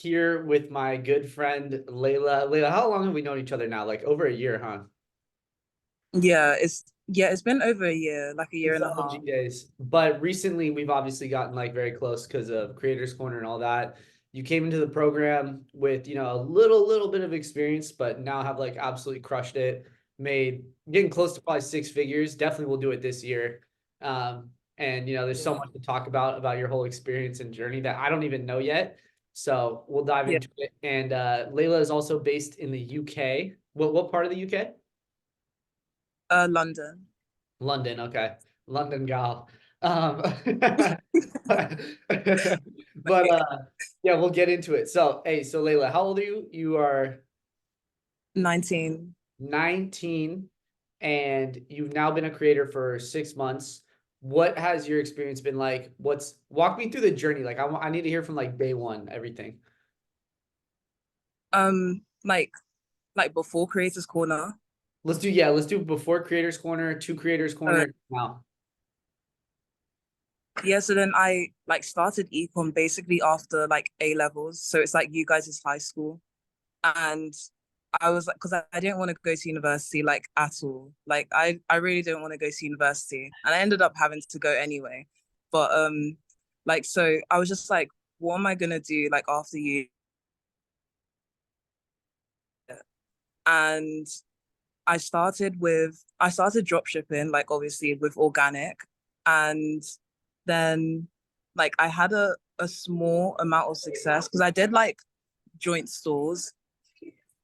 here with my good friend Layla. Layla, how long have we known each other now? Like over a year, huh? It's been over a year, like a year Since and the a OG half. days. But recently we've obviously gotten like very close because of Creators Corner and all that. You came into the program with, a little bit of experience, but now have like absolutely crushed it. Made getting close to probably six figures. Definitely will do it this year. And there's so Yeah. much to talk about your whole experience and journey that I don't even know yet. So we'll dive Yeah. into it. And Layla is also based in the UK. What part of the UK? London. London, okay. London gal. Um, but Okay. yeah, we'll get into it. So, hey, so Layla, how old are you? You are 19. 19 and you've now been a creator for 6 months. What has your experience been like? Walk me through the journey. Like, I need to hear from like day one, everything. Um, like like before Creators Corner. Let's do before Creators Corner, to Creators Uh, Corner now. yeah, so then I like started econ basically after like A levels. So it's like you guys' high school. And I was like, because I didn't want to go to university like at all. Like I really didn't want to go to university. And I ended up having to go anyway. But like so I was just like, what am I gonna do like after you? And I started drop shipping, like obviously with organic. And then like I had a small amount of success because I did like joint stores.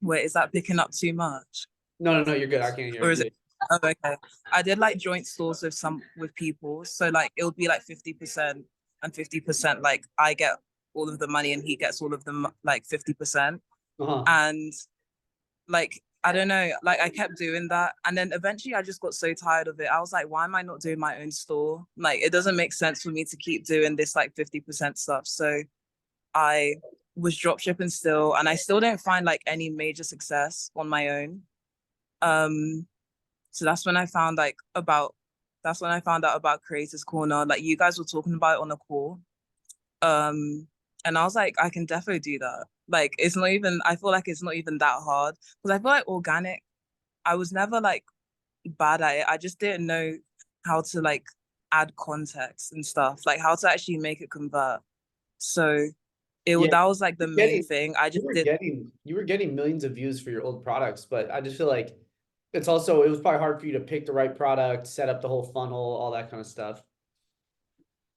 Wait, is that picking up too much? No, you're good. I can't hear Or it. is it? Oh, okay. I did like joint stores with people. So like it would be like 50% and 50%. Like I get all of the money and he gets all of the like 50%. Uh-huh. And like I don't know, like I kept doing that. And then eventually I just got so tired of it. I was like, why am I not doing my own store? Like it doesn't make sense for me to keep doing this like 50% stuff. So I was drop shipping still and I still didn't find like any major success on my own. Um so that's when I found out about Creators Corner. Like you guys were talking about it on the call. Um, and I was like, I can definitely do that. Like it's not even I feel like it's not even that hard. Because I feel like organic, I was never like bad at it. I just didn't know how to like add context and stuff, like how to actually make it convert. So Yeah, that was like the you're main getting thing. I just did. you were getting millions of views for your old products, but I just feel like it was probably hard for you to pick the right product, set up the whole funnel, all that kind of stuff.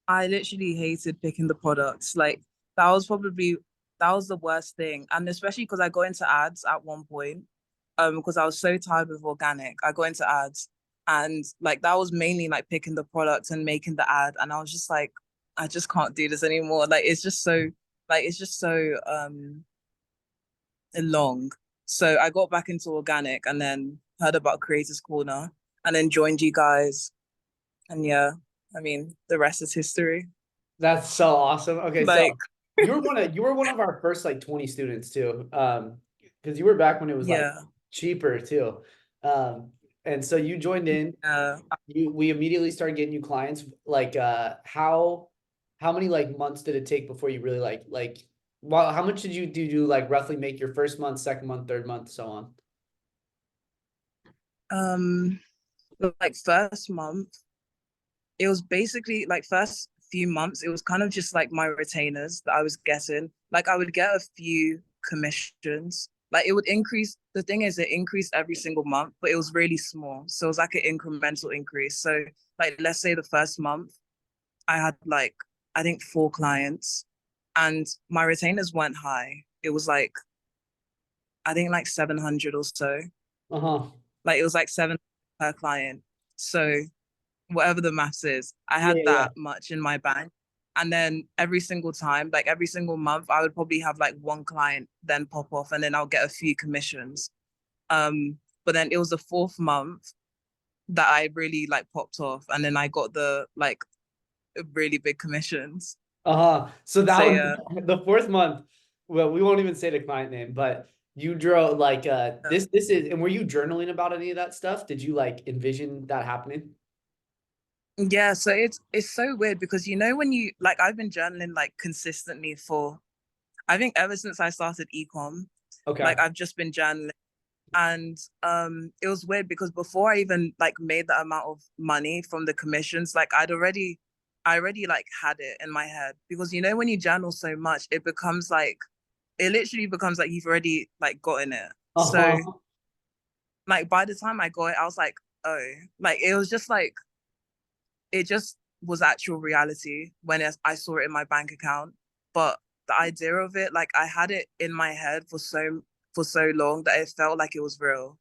I literally hated picking the products. Like that was probably that was the worst thing. And especially because I got into ads at one point, because I was so tired with organic. I got into ads and like that was mainly like picking the product and making the ad. And I was just like, I just can't do this anymore. It's just so long. So I got back into organic and then heard about Creators Corner and then joined you guys. And yeah, I mean the rest is history. That's so awesome. Okay, Like so you were one of our first like 20 students too. Because you were back when it was like yeah. cheaper too. Um, and so you joined in, Uh, we immediately started getting you clients. Like how many like months did it take before you really well, how much did you do like roughly make your first month, second month, third month, so on? um, like first month, it was basically like first few months, it was kind of just like my retainers that I was getting. Like I would get a few commissions. Like it would increase. The thing is, it increased every single month, but it was really small. So it was like an incremental increase. So like let's say the first month, I had like I think four clients, and my retainers weren't high. It was like I think like 700 or so. Uh-huh. Like it was like seven per client. So whatever the maths is, I Yeah, had yeah, yeah. that much in my bank. And then every single time, like every single month, I would probably have like one client then pop off and then I'll get a few commissions. But then it was the fourth month that I really like popped off and then I got the like really big commissions. Uh-huh. So that So was yeah. the fourth month. Well, we won't even say the client name, but you drove like this is and were you journaling about any of that stuff? Did you like envision that happening? Yeah, so it's so weird because you know when you like I've been journaling like consistently for I think ever since I started ecom, Okay. like I've just been journaling. And it was weird because before I even like made that amount of money from the commissions, like I already like had it in my head. Because you know when you journal so much, it becomes like it literally becomes like you've already like gotten it. So Uh-huh. like by the time I got it, I was like, oh, like it was just like it just was actual reality when I saw it in my bank account. But the idea of it, like I had it in my head for so long that it felt like it was real,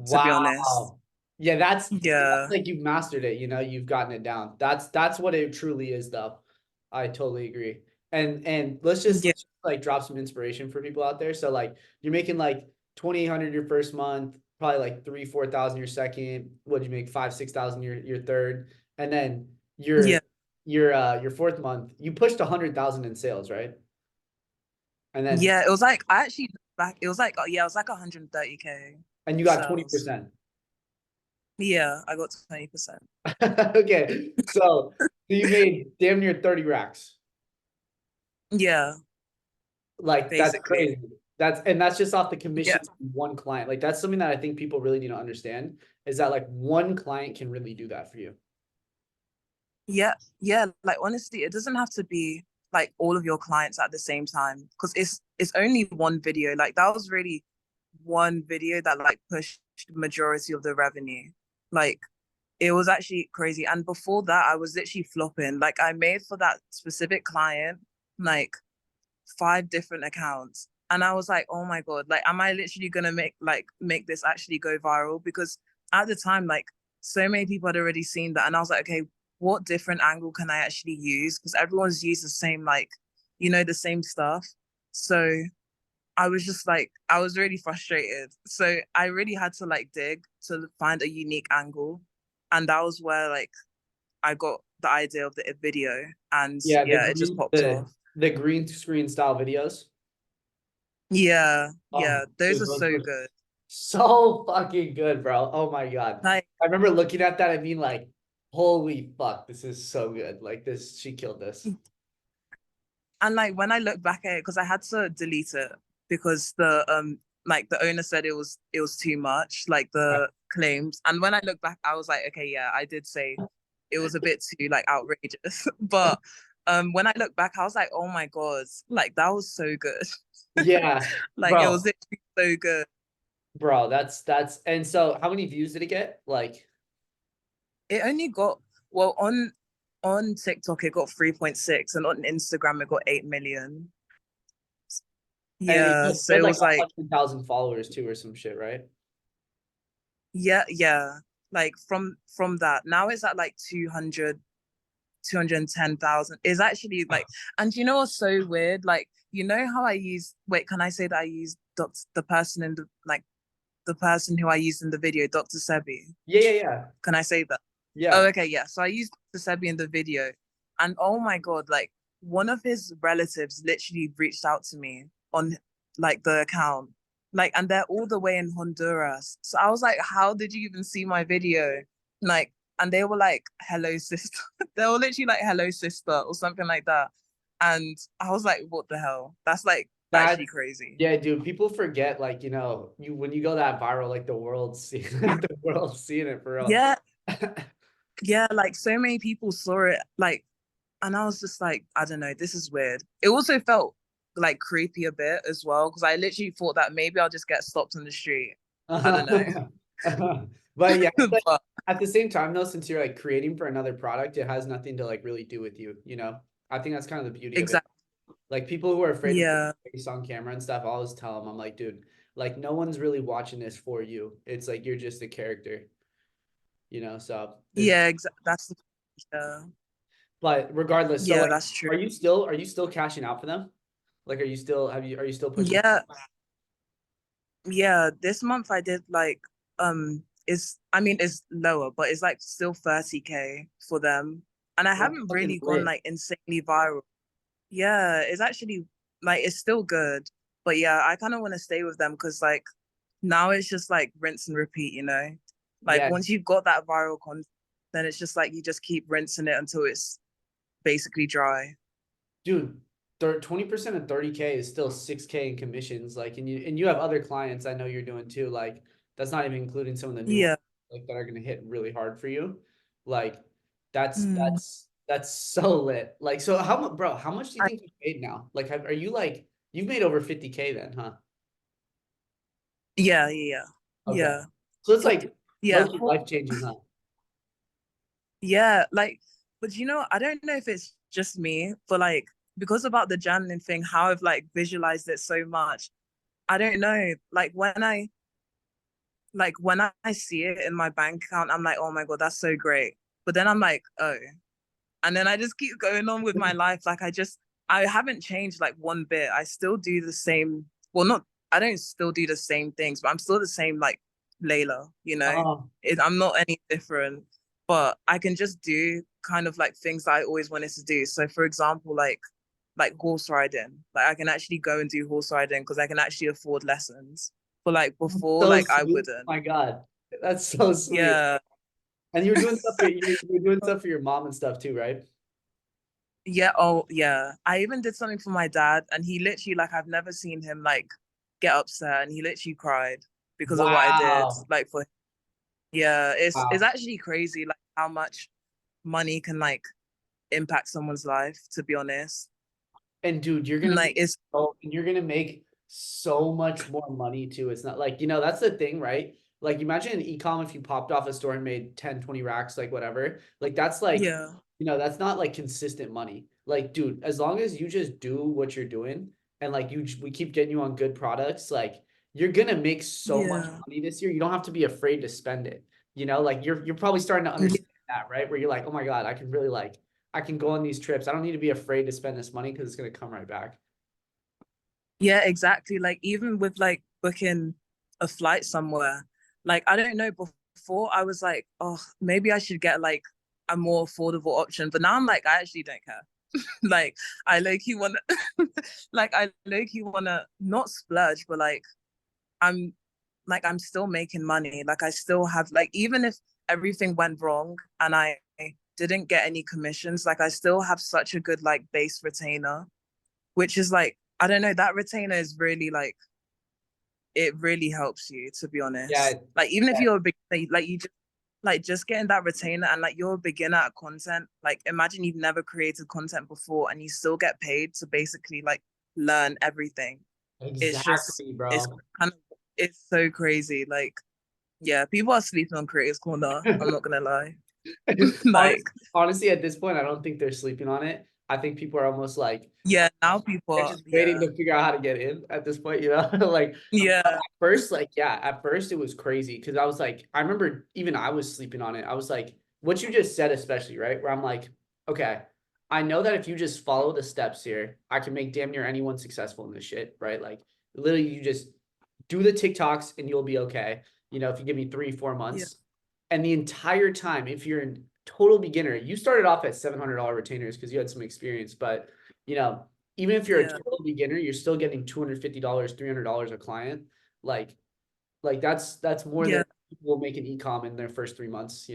to be honest. Wow. Yeah, that's Yeah. like you've mastered it, you know, you've gotten it down. That's what it truly is though. I totally agree. And Yeah. let's just like drop some inspiration for people out there. So like you're making like 2,800 your first month, probably like 3, 4,000 your second. What'd you make? 5, 6,000 your third. And then Yeah. your fourth month, you pushed 100,000 in sales, right? And then Yeah. It was like I actually back it was like oh, yeah, it was like 130K and you got sales. 20%. Yeah, I got 20%. Okay. So you made damn near 30 racks. Yeah, Like that's basically. crazy. That's just off the Yeah. commission from one client. Like that's something that I think people really need to understand is that like one client can really do that for you. Yeah. Yeah. Like honestly, it doesn't have to be like all of your clients at the same time because it's only one video. Like that was really one video that like pushed the majority of the revenue. Like it was actually crazy. And before that, I was literally flopping. Like I made for that specific client like 5 different accounts. And I was like, oh my God, like am I literally gonna make this actually go viral? Because at the time, like so many people had already seen that. And I was like, okay, what different angle can I actually use? Because everyone's used the same, like, the same stuff. So I was just like, I was really frustrated. So I really had to like dig to find a unique angle. And that was where like I got the idea of the video. And Yeah, yeah, it just popped off. the green screen style videos. Yeah, Oh, yeah, those dude, are those so were good. so fucking good, bro. Oh my God. Like, I remember looking at that and being like, holy fuck, this is so good. Like this, she killed this. and like when I look back at it, because I had to delete it because the owner said it was too much, like the claims. And when I look back, I was like, okay, yeah, I did say it was a bit too like outrageous. But when I look back, I was like, oh my God, like that was so good. Yeah, Like it was bro, literally so good. bro, that's and so how many views did it get? Like, It only got well on TikTok it got 3.6 and on Instagram it got 8 million. and Yeah, you so had it like was like 100,000 followers too, or some shit, right? yeah, yeah. Like from that. Now it's at like 210,000. It's actually like and you know what's so weird? Like, you know how I use wait, can I say that I use the person in the person who I used in the video, Dr. Sebi? Yeah, yeah, yeah, Can I say that? Oh, yeah. okay, yeah. So I used Dr. Sebi in the video, and oh my God, like one of his relatives literally reached out to me on like the account, like, and they're all the way in Honduras. So I was like, how did you even see my video? Like, and they were like, hello, sister. They were literally like, hello, sister, or something like that. And I was like, what the hell? That's like actually That, crazy. yeah, dude. People forget, like, you know, you when you go that viral, like the world's seeing, the world's seeing it for real. Yeah, yeah. Like so many people saw it. Like and I was just like, I don't know, this is weird. It also felt like creepy a bit as well because I literally thought that maybe I'll just get stopped on the street. I don't know. But yeah, it's like But at the same time though, since you're like creating for another product, it has nothing to like really do with you, you know? I think that's kind of the beauty of it. exactly, Like people who are afraid to put yeah, their face on camera and stuff, I always tell them, I'm like, dude, like no one's really watching this for you. It's like you're just a character, you know? So there's, yeah, that's the yeah, but regardless, so yeah, like, that's true. are you still cashing out for them? Like, are you still pushing? Yeah, yeah. This month I did like it's I mean it's lower, but it's like still 30K for them. And I That's haven't fucking really gone lit. like insanely viral. Yeah, it's actually like it's still good. But yeah, I kind of want to stay with them because like now it's just like rinse and repeat, you know? Like Yeah, once you've got that viral content, then it's just like you just keep rinsing it until it's basically dry. dude, 20% of 30K is still 6K in commissions. Like, and you have other clients I know you're doing too. Like, that's not even including some of the new ones Yeah. like that are gonna hit really hard for you. Like, that's Mm. that's that's so lit. Like, so how much, bro? How much do you I, think you've made now? Like, are you like you've made over 50K then, huh? yeah, yeah, Okay, yeah. so it's For, like yeah, low-key for, life changing, huh? yeah, like, but I don't know if it's just me, but like because about the journaling thing, how I've like visualized it so much. I don't know. Like when I see it in my bank account, I'm like, oh my God, that's so great. But then I'm like, oh. And then I just keep going on with my life. I haven't changed like one bit. I still do the same. Well, not, I don't still do the same things, but I'm still the same, like Layla, Oh, I'm not any different, but I can just do kind of like things that I always wanted to do. So for example, like horse riding, like I can actually go and do horse riding because I can actually afford lessons. But like before, so like I sweet. Oh wouldn't. my God, that's so sweet. Yeah. And you were doing stuff for you're doing stuff for your mom and stuff too, right? Yeah, oh yeah. I even did something for my dad and he literally like I've never seen him like get upset and he literally cried because of what I did. Wow. Like for yeah, it's Wow. actually crazy like how much money can like impact someone's life, to be honest. And dude, Like it's you're gonna make so much more money too. It's not like, that's the thing, right? Like imagine an e-com if you popped off a store and made 10, 20 racks, like whatever. Like that's like, yeah, that's not like consistent money. Like, dude, as long as you just do what you're doing and like we keep getting you on good products, like you're gonna make so much yeah. money this year. You don't have to be afraid to spend it. Like you're probably starting to Yeah. understand that, right? Where you're like, oh my God, I can really like I can go on these trips. I don't need to be afraid to spend this money because it's gonna come right back. Yeah, exactly. Like even with like booking a flight somewhere, like I don't know, before I was like, oh, maybe I should get like a more affordable option. But now I'm like, I actually don't care. Like I low key wanna like I low key wanna not splurge, but I'm I'm still making money. Like I still have like even if everything went wrong and I didn't get any commissions, like I still have such a good like base retainer, which is like I don't know, that retainer is really like it really helps you, to be honest. Yeah, Like even if yeah, you're a big like you just like just getting that retainer and like you're a beginner at content, like imagine you've never created content before and you still get paid to basically like learn everything. exactly, It's bro. kind of it's so crazy. Like yeah, people are sleeping on Creators Corner. I'm not gonna lie. Like Honestly, at this point, I don't think they're sleeping on it. I think people are almost like yeah, now people they're are just waiting yeah. to figure out how to get in at this point, like Yeah, first, like, yeah, at first it was crazy because I was like, I remember even I was sleeping on it. I was like, what you just said, especially, right? Where I'm like, okay, I know that if you just follow the steps here, I can make damn near anyone successful in this shit, right? Like, literally, you just do the TikToks and you'll be okay. If you give me 3, 4 months, yeah, and the entire time, if you're a total beginner, you started off at $700 retainers because you had some experience, but you know, even if you're a yeah. total beginner, you're still getting $250, $300 a client. Like, that's more than Yeah. people will make an ecom in their first 3 months.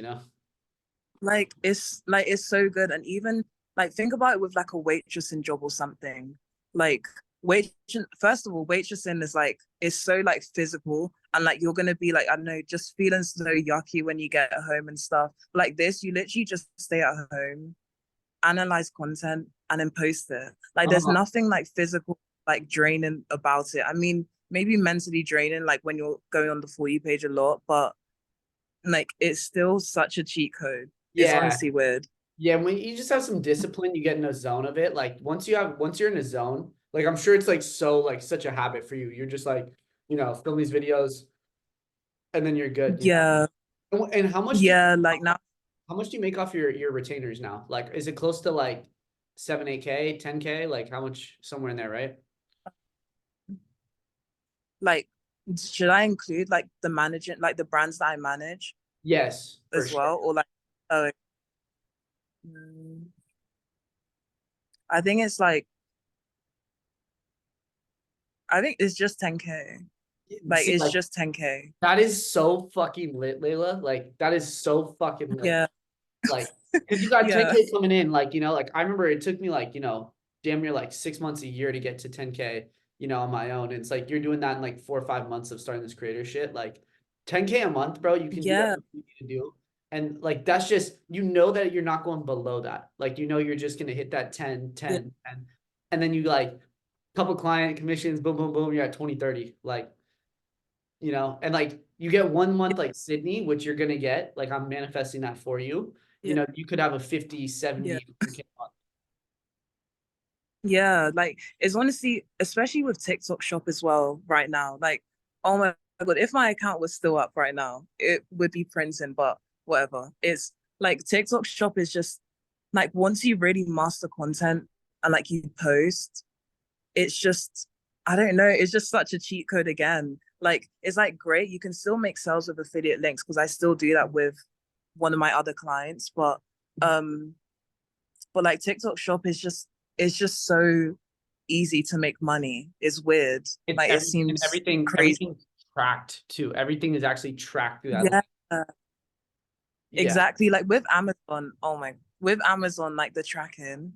Like it's so good. And even like think about it with like a waitressing job or something. Like wait first of all, waitressing is like it's so like physical and like you're gonna be like, I don't know, just feeling so yucky when you get home and stuff. Like this, you literally just stay at home, analyze content, and then post it. Like there's Uh, nothing like physical, like draining about it. I mean, maybe mentally draining, like when you're going on the For You page a lot, but like it's still such a cheat code. It's yeah, honestly weird. yeah. When you just have some discipline, you get in a zone of it. Like once you're in a zone, like I'm sure it's like so like such a habit for you. You're just like, film these videos and then you're good. Yeah, And how much do yeah. Like now, how much do you make off your retainers now? Like, is it close to like 7, 8K, 10K? Like how much somewhere in there, right? like, should I include like the managing, like the brands that I manage Yes, for as sure. well, or like, oh, mm, I think it's like, I think it's just 10K. Like, See, it's like just 10K. that is so fucking lit, Layla. Like that is so fucking lit. Yeah, Like, because you got yeah, 10K coming in, like, like I remember it took me like, damn near like 6 months a year to get to 10K, on my own. And it's like you're doing that in like 4 or 5 months of starting this creator shit. Like 10K a month, bro, you can do Yeah, everything you need to do. And like that's just that you're not going below that. Like you're just gonna hit that 10, yeah, 10, 10. And then you like couple client commissions, boom, boom, boom, you're at 20, 30. Like, and like you get 1 month like Sydney, which you're gonna get, like I'm manifesting that for you. yeah, You could have a 50, yeah. 70 100K month. Yeah, like it's honestly, especially with TikTok Shop as well right now. Like, oh my God, if my account was still up right now, it would be printing, but whatever. It's like TikTok Shop is just like once you really master content and like you post, it's just I don't know, it's just such a cheat code again. Like it's like great, you can still make sales with affiliate links because I still do that with one of my other clients, um but like TikTok Shop is just it's just so easy to make money. It's weird. It's Like it seems crazy. everything's tracked too. Everything is actually tracked through that link. Yeah, Yeah, exactly. Like with Amazon, oh my, with Amazon, like the tracking,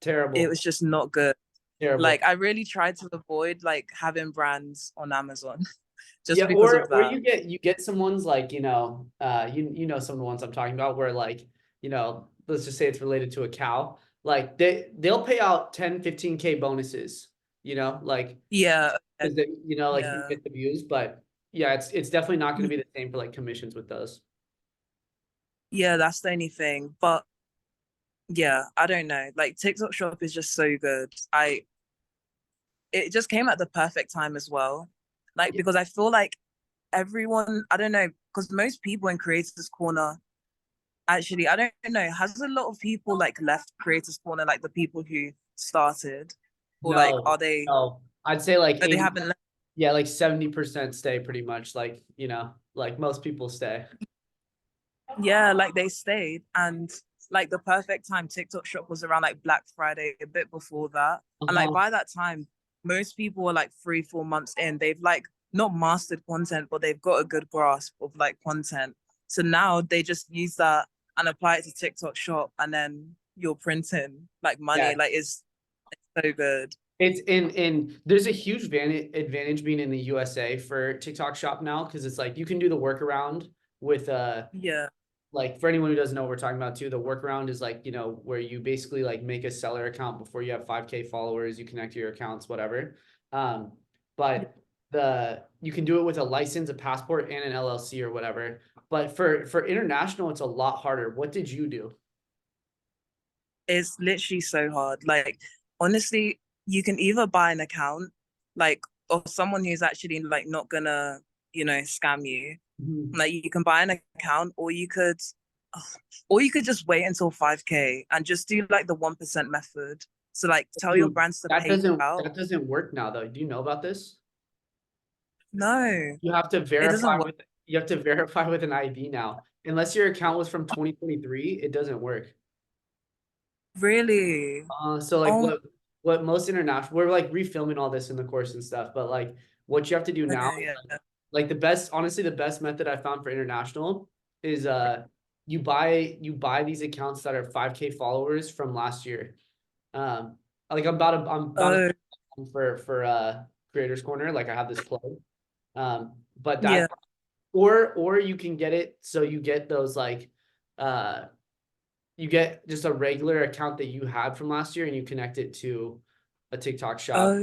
it terrible, was just not good. terrible. Like I really tried to avoid like having brands on Amazon Yeah, just because of or that. you get some ones like, some of the ones I'm talking about where like, let's just say it's related to a cow. Like they'll pay out 10, 15K bonuses, like Yeah, because they, like you yeah, get the views, but yeah, it's definitely not going to be the same for like commissions with those. yeah. That's the only thing. But yeah, I don't know. Like TikTok Shop is just so good. It just came at the perfect time as well. Like Yeah. because I feel like everyone, I don't know, because most people in Creators Corner actually, I don't know, has a lot of people like left Creators Corner, like the people who started, or like No, they no. I'd say like they 80, haven't left? yeah, like 70% stay pretty much. Like, like most people stay. Yeah, like they stayed, and like the perfect time TikTok Shop was around like Black Friday, a bit before that, and like Uh-huh. by that time, most people were like 3 4 months in. They've like not mastered content, but they've got a good grasp of like content. So now they just use that and apply it to TikTok Shop, and then you're printing like Yeah. money. Like it's so good. It's in there's a huge advantage being in the USA for TikTok Shop now because it's like you can do the workaround with Yeah, like for anyone who doesn't know what we're talking about too, the workaround is like, where you basically like make a seller account before you have 5K followers, you connect your accounts, whatever. Um, but you can do it with a license, a passport, and an LLC or whatever. But for international, it's a lot harder. What did you do? it's literally so hard. Like honestly, you can either buy an account, like or someone who's actually like not gonna, scam you. Mhm. Like you can buy an account, or you could just wait until 5K and just do like the 1% method. So like tell your Dude, brands to that pay you doesn't out. that doesn't work now though. Do you know about this? No, You have to it doesn't verify work. with you have to verify with an ID now. Unless your account was from 2023, it doesn't work. Really? So like Oh, what most international we're like refilming all this in the course and stuff, but like what you have to do now, okay, yeah. like the best, honestly, the best method I found for international is you buy these accounts that are 5K followers from last year. Um like I'm about Oh, for Creators Corner, like I have this plug. But yeah. that or you can get it so you get those like uh you get just a regular account that you had from last year and you connect it to a TikTok shop,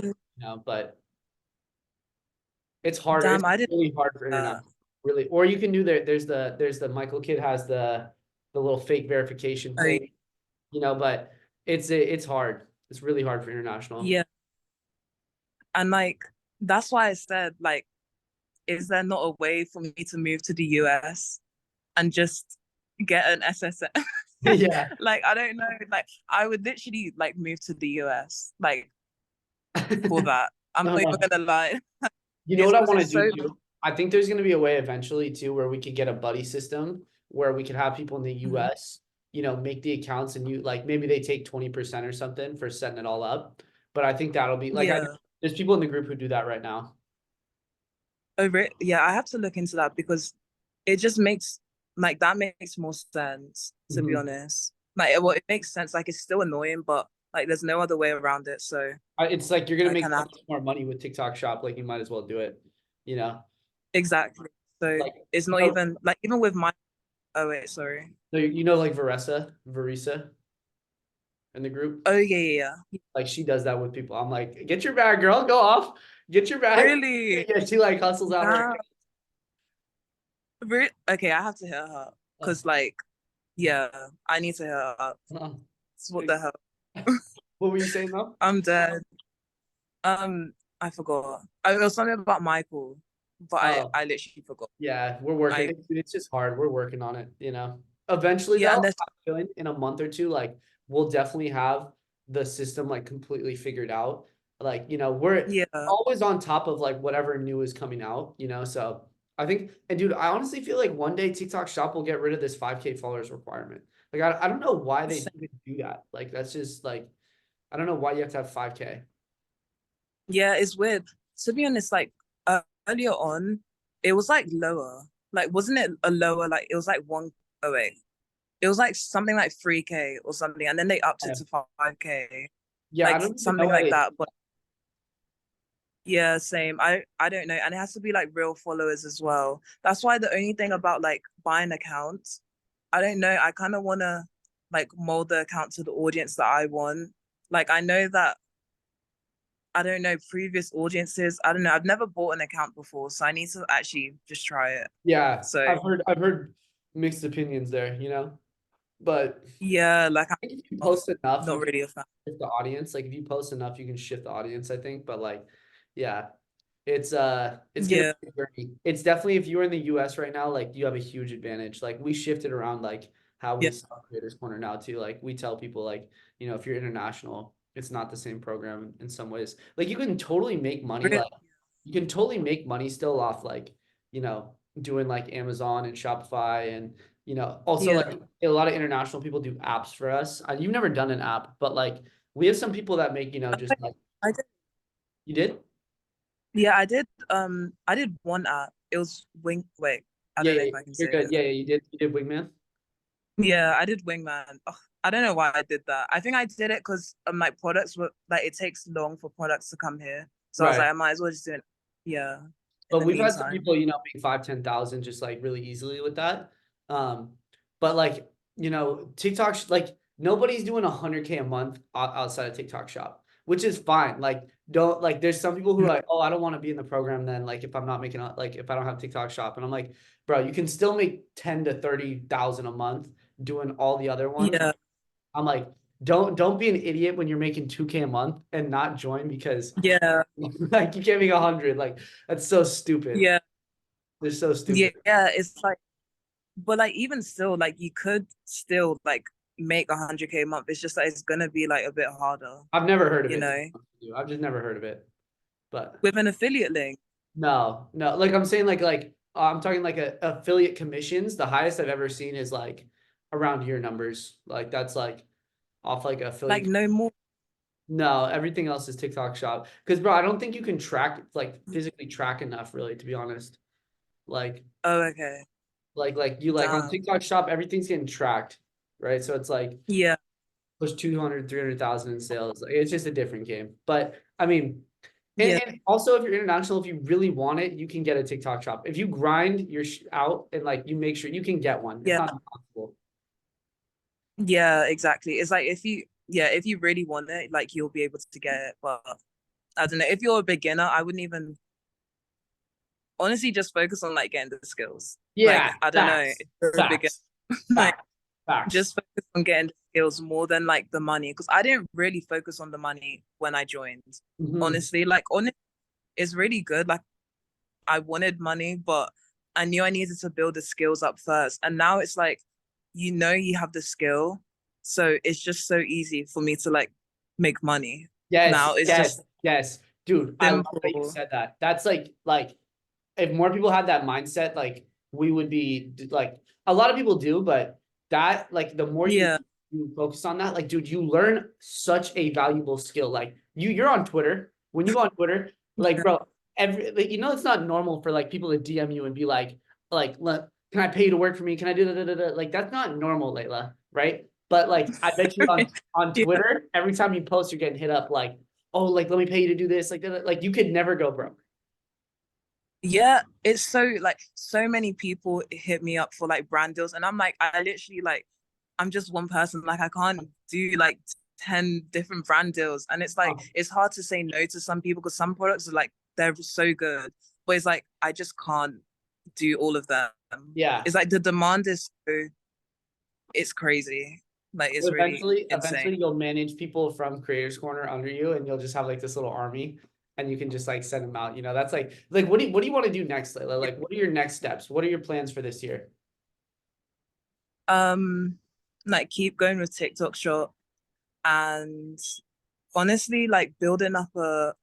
Oh, but it's harder. It's damn, I didn't really hard for know internet. that. Really. Or you can do there's the Michael Kid has the little fake verification Oh, thing, but it's hard. It's really hard for international. yeah. And like that's why I said like, is there not a way for me to move to the US and just get an SSN? Yeah. Like I don't know. Like I would literally like move to the US like for that. I'm No, not even no. gonna lie. You know It's what I because want to it's do so too? I think there's going to be a way eventually too where we could get a buddy system where we could have people in the Mhm. US, make the accounts and you like maybe they take 20% or something for setting it all up. But I think that'll be like Yeah. there's people in the group who do that right now. Over it. Yeah, I have to look into that because it just makes like that makes more sense to be Mhm. honest. Like well, it makes sense. Like it's still annoying, but Like there's no other way around it. So It's like you're gonna I make can so have much more money with TikTok Shop. Like you might as well do it. You know, exactly. So like it's you not know, even like even with my oh wait, sorry. so you know, like Varisa in the group. Oh yeah. Like she does that with people. I'm like, get your bag, girl, go off, get your bag. Really? Yeah, she like hustles out her. Nah. Okay, I have to hit her up. Uh, Cause like, yeah, I need to hit her up. uh, What the hell? what were you saying though? I'm dead. I forgot. It was something about Michael, but Oh, I literally forgot. yeah, we're working. Like, It's just hard. We're working on it, you know. Eventually, yeah, though, and there's I'm feeling in a month or two, like we'll definitely have the system like completely figured out. Like, you know, we're yeah, always on top of like whatever new is coming out, you know. So I think, and dude, I honestly feel like one day TikTok Shop will get rid of this 5K followers requirement. Like, I don't know why they even do that. Like, that's just like, I don't know why you have to have 5K. yeah, it's weird. To be honest, like earlier on, it was like lower. Like, wasn't it a lower? Like, it was like one. Oh wait, it was like something like 3K or something, and then they upped I it know. to 5K, Yeah, I like don't even know something why like they. that. But yeah, same. I don't know, and it has to be like real followers as well. That's why the only thing about like buying accounts, I don't know. I kind of want to like mold the account to the audience that I want. Like I know that I don't know previous audiences. I don't know. I've never bought an account before, so I need to actually just try it. Yeah, So I've heard mixed opinions there, you know. But yeah, like I'm think if you post enough, you not can really a fan. shift the audience. Like if you post enough, you can shift the audience, I think. But like, yeah, it's gonna Yeah, be a journey. It's definitely if you're in the US right now, like you have a huge advantage. Like we shifted around like how yeah, we sell Creators Corner now too. Like we tell people like, you know, if you're international, it's not the same program in some ways. Like you can totally make money, really, like you can totally make money still off like, you know, doing like Amazon and Shopify and you know, also yeah. like a lot of international people do apps for us. You've never done an app, but like we have some people that make, you know, just like I did. you did. Yeah, I did one app. It was Wing. Wait, I Yeah, don't know yeah, if I can you're say good. it. Yeah, you did. You did Wingman. Yeah, I did Wingman. Ugh, I don't know why I did that. I think I did it because my products were like it takes long for products to come here. So I was Right. like, I might as well just do it. Yeah. In But the we've had some meantime. people, you know, make 5, 10,000 just like really easily with that. Um, but like, you know, TikTok, like nobody's doing 100K a month outside of TikTok shop, which is fine. Like, don't like, there's some people who are like, oh, I don't want to be in the program then. Like, if I'm not making like, if I don't have TikTok shop, and I'm like, bro, you can still make 10 to 30,000 a month doing all the other ones. Yeah. I'm like, don't be an idiot when you're making 2K a month and not join because Yeah. like you can't make 100. Like, that's so stupid. Yeah. They're so Yeah. stupid. It's like but like even still, like you could still like make 100K a month. It's just that it's gonna be like a bit harder, I've never heard of you it. To be know, honest with you. I've just never heard of it. But with an affiliate link. no, no. Like I'm saying, like I'm talking like a affiliate commissions. The highest I've ever seen is like around your numbers. Like that's like off like Like affiliate. no more. No, everything else is TikTok shop. Because bro, I don't think you can track like physically track enough, really, to be honest. Like Oh, okay. like you like on Damn. TikTok shop, everything's getting tracked, right? So it's like Yeah. push 200, 300,000 in sales. Like, it's just a different game. But I mean, Yeah. and also if you're international, if you really want it, you can get a TikTok shop. If you grind your out and like you make sure you can get one. It's Yeah. not impossible. Yeah, exactly. It's like if you really want it, like you'll be able to get it. But I don't know. If you're a beginner, I wouldn't even honestly just focus on like getting the skills. Like, Yeah, I don't know. facts, If you're a beginner, facts, like facts, facts. just focus on getting the skills more than like the money. Because I didn't really focus on the money when I joined. Mhm. Honestly, like it's really good. Like I wanted money, but I knew I needed to build the skills up first. And now it's like, you know, you have the skill. So it's just so easy for me to like make money. Yes, Now it's yes, just yes. Dude, I love that you simple. said that. That's like if more people had that mindset, like we would be like a lot of people do, but that like the more Yeah. you focus on that, like dude, you learn such a valuable skill. Like you're on Twitter. When you go on Twitter, like Yeah. bro, every like, you know it's not normal for like people to DM you and be like, can I pay you to work for me? Can I do that? Like that's not normal, Layla, right? But like, I bet you on Yeah. Twitter, every time you post, you're getting hit up like, oh, like let me pay you to do this, like you could never go broke. Yeah, it's so like so many people hit me up for like brand deals, and I'm like, I literally like, I'm just one person. Like, I can't do like 10 different brand deals, and it's like Oh, it's hard to say no to some people because some products are like they're so good, but it's like I just can't do all of them. yeah. It's like the demand is so it's crazy. Like it's really insane. Eventually you'll manage people from Creators Corner under you, and you'll just have like this little army, and you can just like send them out. That's like what do you want to do next, Layla? Like, what are your next steps? What are your plans for this year? Um, like keep going with TikTok Shop and honestly, like building up a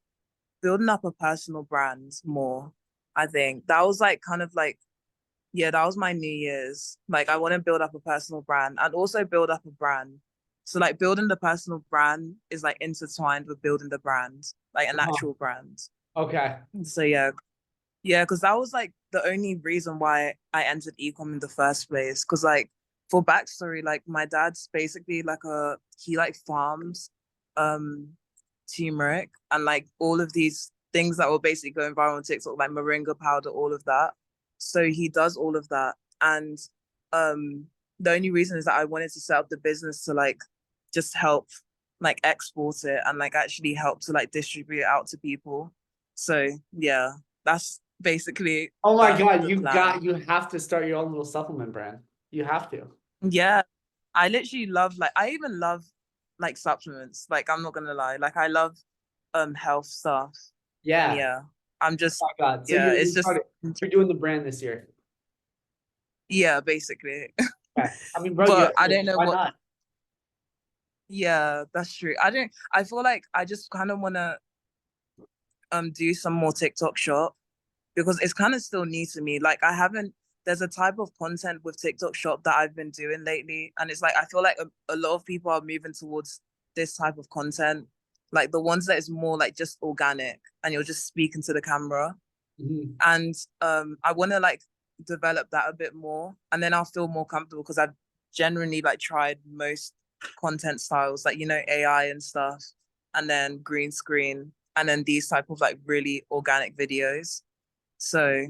personal brand more. I think that was like kind of like yeah, that was my New Year's. Like I want to build up a personal brand and also build up a brand. So like building the personal brand is like intertwined with building the brand, like an Uh-huh. actual brand. Okay. So yeah, yeah, because that was like the only reason why I entered ecom in the first place. Because like for backstory, like my dad's basically like he like farms um turmeric and like all of these things that were basically going viral on TikTok, like moringa powder, all of that. So he does all of that. And um the only reason is that I wanted to set up the business to like just help like export it and like actually help to like distribute it out to people. So yeah, that's basically Oh my God, the plan. you have to start your own little supplement brand. You have to. Yeah, I literally love like I even love like supplements. Like I'm not gonna lie, like I love health stuff. And Yeah. yeah, I'm just Oh my God. So yeah, you're it's you just started, you're doing the brand this year. yeah, basically. Okay. I mean, bro, But I don't know why what not? yeah, that's true. I feel like I just kind of wanna do some more TikTok shop because it's kind of still new to me. Like I haven't there's a type of content with TikTok shop that I've been doing lately. And it's like I feel like a lot of people are moving towards this type of content. Like the ones that is more like just organic and you're just speaking to the camera. Mhm. And I wanna like develop that a bit more and then I'll feel more comfortable because I've generally like tried most content styles, like AI and stuff, and then green screen and then these type of like really organic videos. So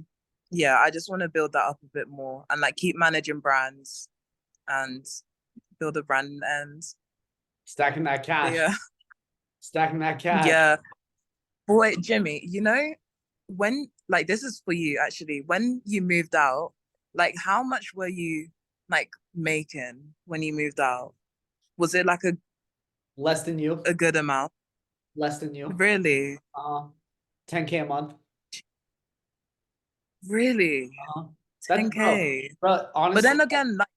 yeah, I just want to build that up a bit more and like keep managing brands and build a brand and Stacking that cash. yeah. Stacking that cash. Yeah. But wait, Jimmy, when like this is for you actually, when you moved out, like how much were you like making when you moved out? Was it like Less than you. a good amount? Less than you. Really? 10K a month. Really? Uh-huh. That's bro. 10K. Bro, But honestly, then again, like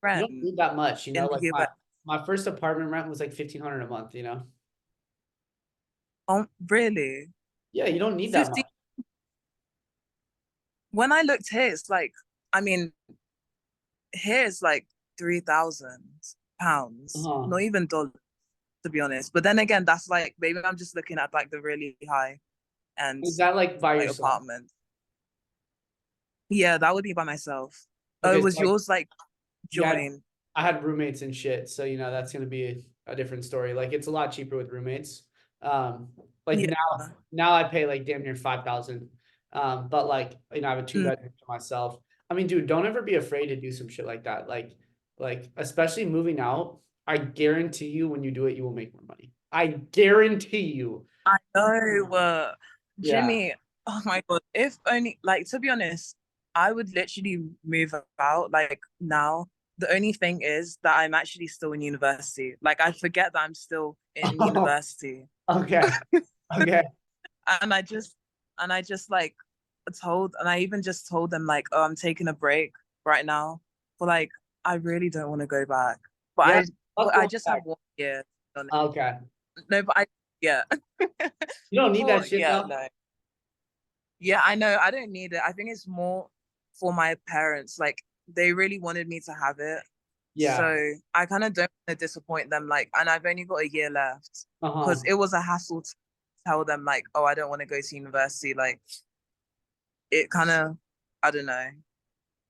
you don't rent need that much, in like the US. my first apartment rent was like 1,500 a month. Oh, really? Yeah, you don't need that 50 much. when I looked here, it's like, I mean, here it's like £3,000, Uh-huh. not even dollars, to be honest. But then again, that's like maybe I'm just looking at like the really high end Is that like by like yourself? apartment. Yeah, that would be by myself. Oh, Okay, so was like, yours like yeah, join? I had roommates and shit, so that's gonna be a different story. Like it's a lot cheaper with roommates. Like Yeah. now I pay like damn near 5,000. But like I have a two Mm. bedroom to myself. I mean, dude, don't ever be afraid to do some shit like that. Like especially moving out. I guarantee you, when you do it, you will make more money. I guarantee you. I know, Yeah. Jimmy. Oh my God. If only, like, to be honest, I would literally move out like now. The only thing is that I'm actually still in university. Like, I forget that I'm still in university. Okay. Okay. And I just like and I even just told them like, oh, I'm taking a break right now. But like, I really don't want to go back. But Yeah. Fuck I going just have back. 1 year on it. Okay. No, but yeah. You don't need Well, that shit yeah, though. no. Yeah, I know. I don't need it. I think it's more for my parents. Like they really wanted me to have it. Yeah. So I kind of don't want to disappoint them. Like, and I've only got a year left because Uh-huh. it was a hassle to tell them like, oh, I don't want to go to university. Like it kind of, I don't know.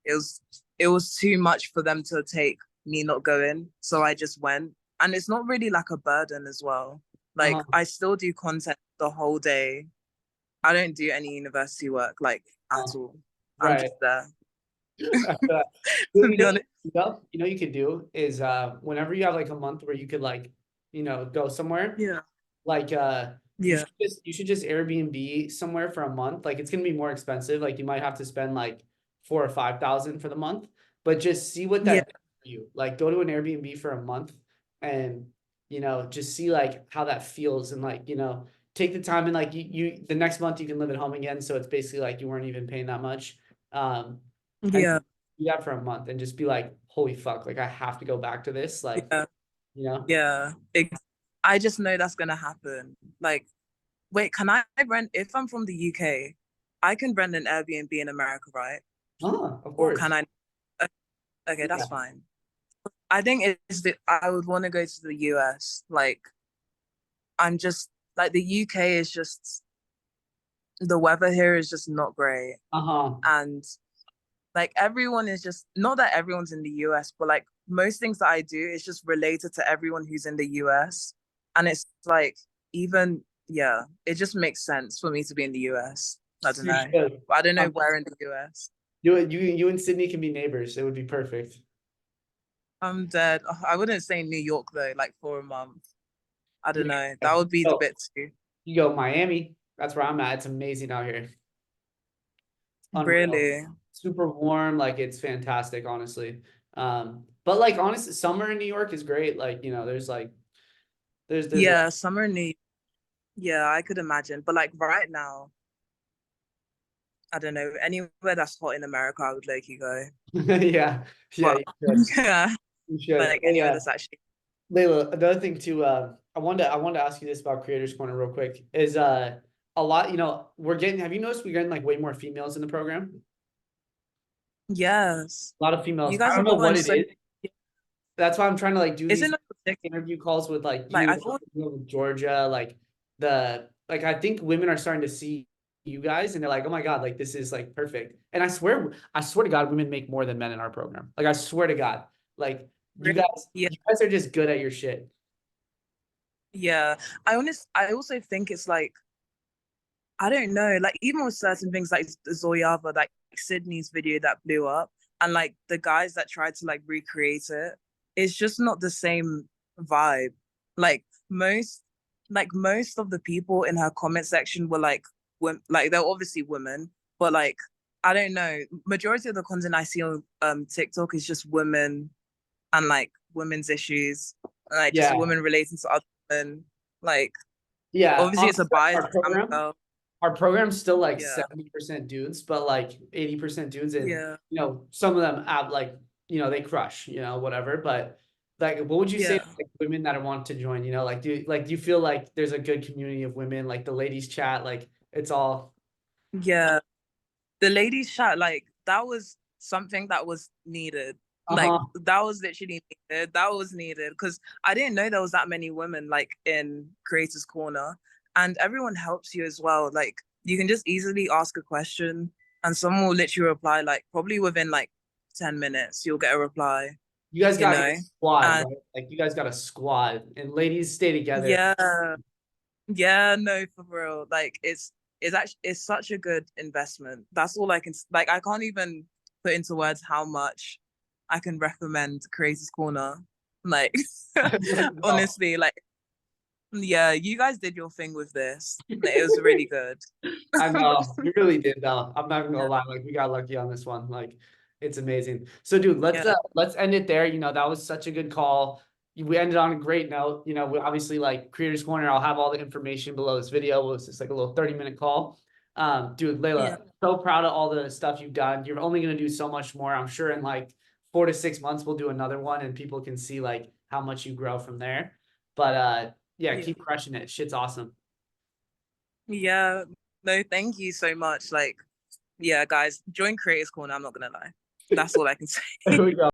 It was it was too much for them to take me not going. So I just went. And it's not really like a burden as well. Like Uh-huh. I still do content the whole day. I don't do any university work like at all. I'm Right. just there. You To you be know, honest. you could do is whenever you have like a month where you could like, go somewhere, Yeah. like Yeah. you should just Airbnb somewhere for a month. Like it's gonna be more expensive. Like you might have to spend like 4 or 5 thousand for the month, but just see what Yeah. that does for you. Like go to an Airbnb for a month and just see like how that feels and like, take the time and like you the next month you can live at home again. So it's basically like you weren't even paying that much. And Yeah. do that for a month and just be like, holy fuck, like I have to go back to this. Like, Yeah. you know? Yeah. I just know that's gonna happen. Like, wait, can I rent if I'm from the UK, I can rent an Airbnb in America, right? Of Or can course. I? Okay, that's Yeah. fine. I think it's that I would want to go to the US. Like, I'm just like the UK is just the weather here is just not great. Uh-huh. And like everyone is just not that everyone's in the US, but like most things that I do is just related to everyone who's in the US. And it's like even yeah, it just makes sense for me to be in the US. I don't You know. should. I don't know Um, where in the US. you and Sydney can be neighbors. It would be perfect. I'm dead. I wouldn't say New York though, like for a month. I don't Yeah. know. That would be the So bit too. you go Miami. That's where I'm at. It's amazing out here. Unreal. Really? Super warm. Like it's fantastic, honestly. But like honestly, summer in New York is great. Like, there's like there's a Yeah, summer in New Yeah, I could imagine. But like right now, I don't know, anywhere that's hot in America, I would like you go. yeah, yeah, But you should. yeah, You should. like Hey, anywhere that's actually Layla, another thing too, I wanted to ask you this about Creators Corner real quick. Is a lot, have you noticed we're getting like way more females in the program? yes. A lot of females. You I guys don't have know what gotten it so is. That's why I'm trying to like do these isn't it ridiculous? interview calls with like Like you, I thought with Georgia, like I think women are starting to see you guys and they're like, oh my God, like this is like perfect. And I swear to God, women make more than men in our program. Like I swear to God, like you guys, yeah, you guys are just good at your shit. yeah. I also think it's like I don't know, like even with certain things like Zoyava, like Sydney's video that blew up, and like the guys that tried to like recreate it, it's just not the same vibe. Like most, like most of the people in her comment section were like, like they're obviously women, but like I don't know, majority of the content I see on TikTok is just women and like women's issues, and, like just Yeah. women relating to other women. Like Yeah. obviously it's a Honestly, bias. our I'm a program, girl. our program's still like Yeah. 70% dudes, but like 80% dudes, and Yeah. some of them have like, they crush, whatever. But like, what would you say to Yeah. like women that want to join? Like, do you feel like there's a good community of women, like the ladies chat, like it's all. Yeah. The ladies chat, like that was something that was needed. Like Uh-huh. that was literally needed. That was needed because I didn't know there was that many women like in Creators Corner. And everyone helps you as well. Like you can just easily ask a question and someone will literally reply like probably within like 10 minutes, you'll get a reply, You guys you got a know? squad, And right? Like you guys got a squad, and ladies stay together. yeah, yeah, no, for real. Like it's actually it's such a good investment. That's all I can like. I can't even put into words how much I can recommend Creators Corner. Like No. honestly, like yeah, you guys did your thing with this. Like, it was really good. I know we really did though. I'm not even gonna Yeah, lie, like we got lucky on this one. Like it's amazing. So dude, let's yeah, let's end it there. That was such a good call. We ended on a great note. We obviously like Creators Corner. I'll have all the information below this video. It was just like a little 30-minute call. Dude, yeah, Layla, so proud of all the stuff you've done. You're only gonna do so much more. I'm sure in like 4 to 6 months we'll do another one and people can see like how much you grow from there. But yeah, yeah. keep crushing it. Shit's awesome. Yeah. No, thank you so much. Like, yeah, guys, join Creators Corner. I'm not gonna lie. That's all I can say. There we go.